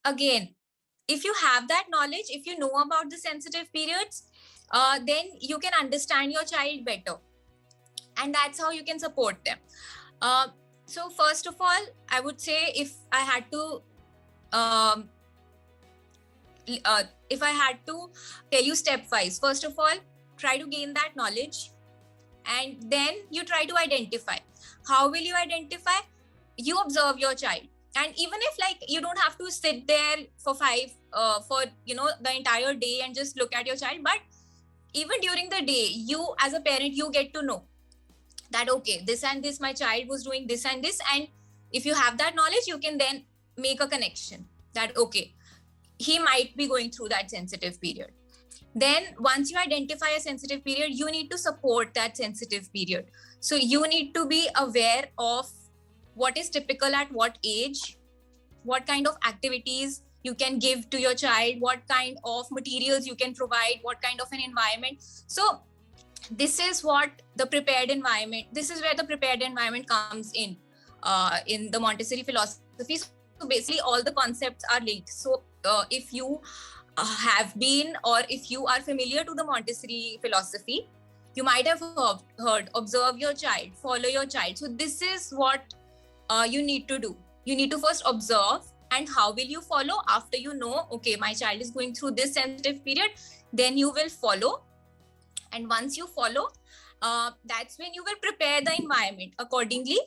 again, if you have that knowledge, if you know about the sensitive periods, then you can understand your child better, and that's how you can support them. So first of all, I would say, um, if I had to tell you stepwise, first of all, try to gain that knowledge, and then you try to identify. How will you identify? You observe your child, and even if like you don't have to sit there for the entire day and just look at your child, but even during the day, you as a parent, you get to know that, okay, this and this, my child was doing this and this, and if you have that knowledge, you can then make a connection that, okay, he might be going through that sensitive period. Then once you identify a sensitive period, you need to support that sensitive period. So you need to be aware of what is typical at what age, what kind of activities you can give to your child, what kind of materials you can provide, what kind of an environment. So this is what the prepared environment, this is where the prepared environment comes in the Montessori philosophy. So basically all the concepts are linked. So if you have been, or if you are familiar to the Montessori philosophy, you might have heard observe your child, follow your child. So this is what you need to do. You need to first observe, and how will you follow? After you know, okay, my child is going through this sensitive period, then you will follow. And once you follow, that's when you will prepare the environment accordingly